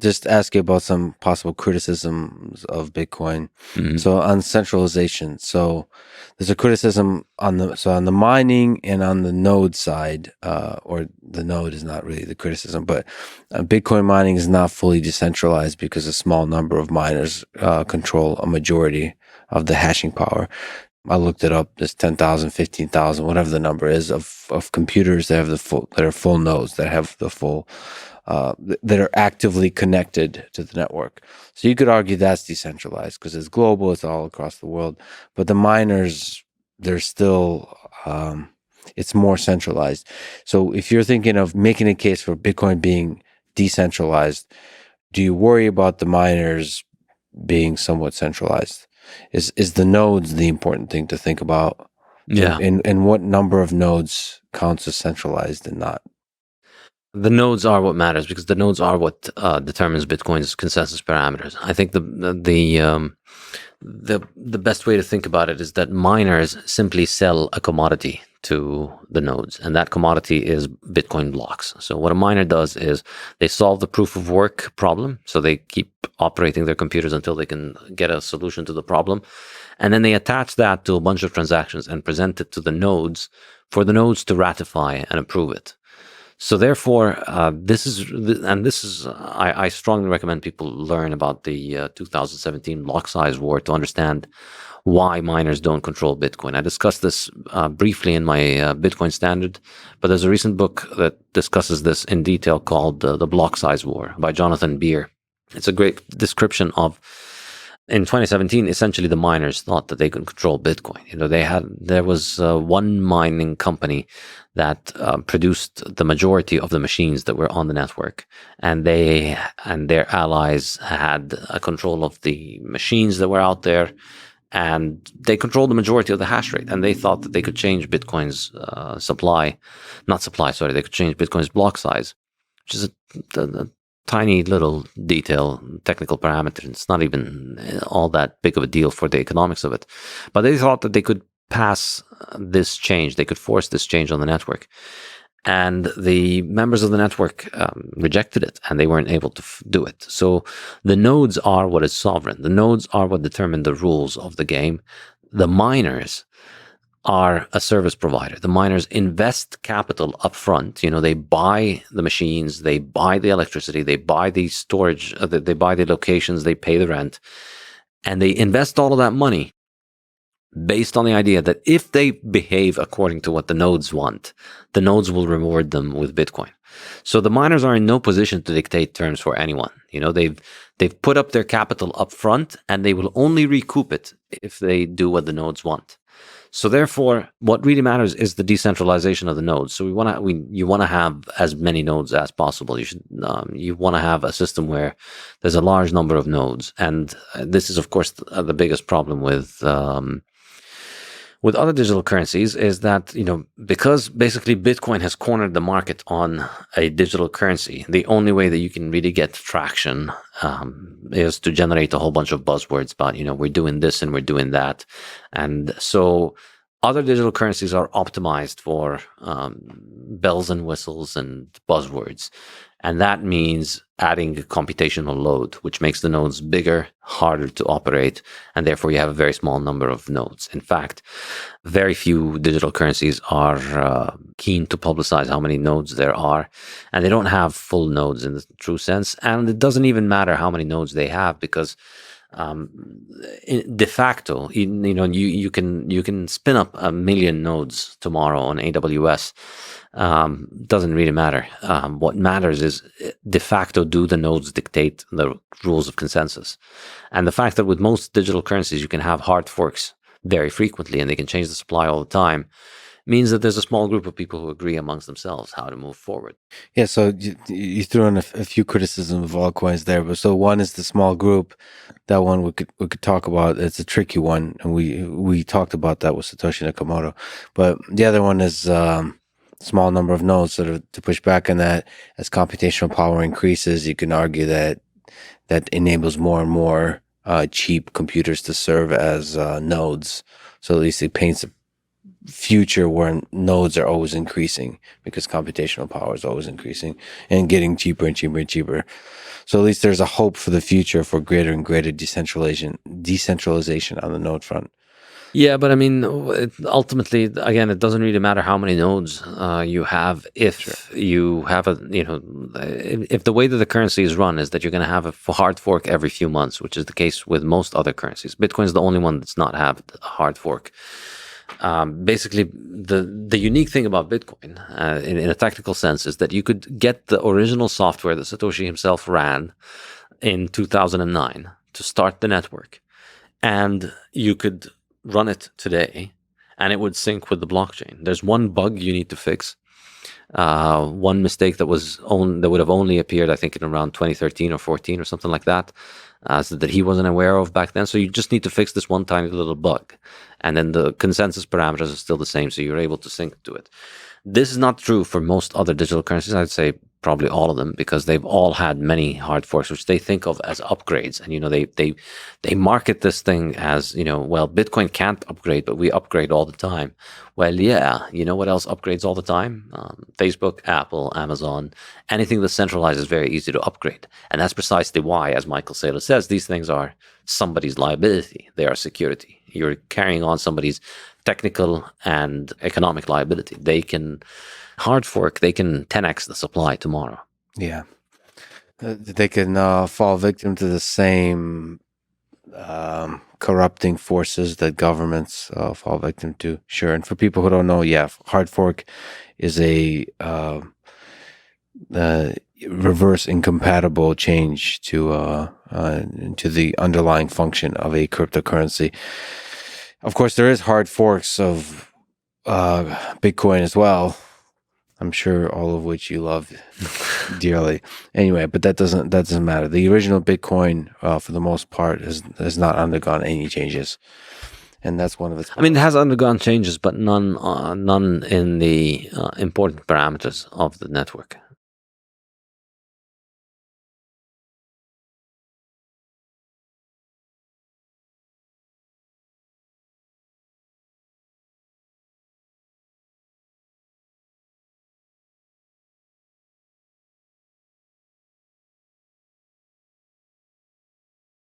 just ask you about some possible criticisms of Bitcoin. Mhm. So on centralization, so there's a criticism on the mining and on the node side, or the node is not really the criticism, but Bitcoin mining is not fully decentralized because a small number of miners control a majority of the hashing power. I looked it up. There's 10,000, 15,000, whatever the number is, of computers that have that are full nodes, that have the full, that are actively connected to the network. So you could argue that's decentralized because it's global, it's all across the world. But the miners, they're still, it's more centralized. So if you're thinking of making a case for Bitcoin being decentralized, do you worry about the miners being somewhat centralized? Is the nodes the important thing to think about? Yeah. And what number of nodes counts as centralized and not? The nodes are what matters because the nodes are what determines Bitcoin's consensus parameters. I think the best way to think about it is that miners simply sell a commodity to the nodes, and that commodity is Bitcoin blocks. So what a miner does is they solve the proof of work problem. So they keep operating their computers until they can get a solution to the problem. And then they attach that to a bunch of transactions and present it to the nodes for the nodes to ratify and approve it. So therefore, I strongly recommend people learn about the 2017 block size war to understand why miners don't control Bitcoin. I discussed this briefly in my Bitcoin Standard, but there's a recent book that discusses this in detail called The Block Size War by Jonathan Beer. It's a great description of, in 2017, essentially the miners thought that they could control Bitcoin. There was one mining company that produced the majority of the machines that were on the network, and they and their allies had a control of the machines that were out there, and they controlled the majority of the hash rate. And they thought that they could change Bitcoin's they could change Bitcoin's block size, which is a tiny little detail, technical parameter. It's not even all that big of a deal for the economics of it. But they thought that they could pass this change, they could force this change on the network. And the members of the network rejected it, and they weren't able to do it. So the nodes are what is sovereign. The nodes are what determine the rules of the game. The miners are a service provider. The miners invest capital up front. They buy the machines, they buy the electricity, they buy the storage, they buy the locations, they pay the rent, and they invest all of that money based on the idea that if they behave according to what the nodes want, the nodes will reward them with Bitcoin. So the miners are in no position to dictate terms for anyone. They've put up their capital up front, and they will only recoup it if they do what the nodes want. So therefore, what really matters is the decentralization of the nodes. So you want to have as many nodes as possible. You want to have a system where there's a large number of nodes, and this is of course the biggest problem with other digital currencies is that, because basically Bitcoin has cornered the market on a digital currency, the only way that you can really get traction is to generate a whole bunch of buzzwords about, we're doing this and we're doing that. And so other digital currencies are optimized for bells and whistles and buzzwords. And that means adding a computational load, which makes the nodes bigger, harder to operate, and therefore you have a very small number of nodes. In fact, very few digital currencies are keen to publicize how many nodes there are, and they don't have full nodes in the true sense. And it doesn't even matter how many nodes they have, because de facto, you can spin up 1 million nodes tomorrow on AWS. Doesn't really matter. What matters is, de facto, do the nodes dictate the rules of consensus? And the fact that with most digital currencies you can have hard forks very frequently and they can change the supply all the time means that there's a small group of people who agree amongst themselves how to move forward. Yeah, so you threw in a few criticisms of altcoins there, but so one is the small group. That one we could talk about. It's a tricky one, and we talked about that with Satoshi Nakamoto. But the other one is small number of nodes. So to push back on that, as computational power increases, you can argue that enables more and more cheap computers to serve as nodes. So at least it paints future where nodes are always increasing because computational power is always increasing and getting cheaper and cheaper and cheaper. So at least there's a hope for the future for greater and greater decentralization on the node front. Yeah, but I mean, ultimately, again, it doesn't really matter how many nodes you have if you have if the way that the currency is run is that you're going to have a hard fork every few months, which is the case with most other currencies. Bitcoin is the only one that's not have a hard fork. Basically, the unique thing about Bitcoin, in a technical sense, is that you could get the original software that Satoshi himself ran in 2009 to start the network, and you could run it today, and it would sync with the blockchain. There's one bug you need to fix. One mistake that would have only appeared, I think, in around 2013 or 14 or something like that, so that he wasn't aware of back then. So you just need to fix this one tiny little bug, and then the consensus parameters are still the same, so you're able to sync to it. This is not true for most other digital currencies. I'd say probably all of them, because they've all had many hard forks, which they think of as upgrades. And they market this thing as, well, Bitcoin can't upgrade, but we upgrade all the time. Well, yeah, you know what else upgrades all the time? Facebook, Apple, Amazon, anything that's centralized is very easy to upgrade. And that's precisely why, as Michael Saylor says, these things are somebody's liability. They are security. You're carrying on somebody's technical and economic liability. They can hard fork, they can 10x the supply tomorrow. Yeah. They can fall victim to the same corrupting forces that governments fall victim to. Sure. And for people who don't know, yeah, hard fork is a reverse incompatible change to the underlying function of a cryptocurrency. Of course, there is hard forks of Bitcoin as well. I'm sure all of which you love dearly. Anyway, but that doesn't matter. The original Bitcoin, for the most part, has not undergone any changes, and that's one of its. I mean, it has undergone changes, but none in the important parameters of the network.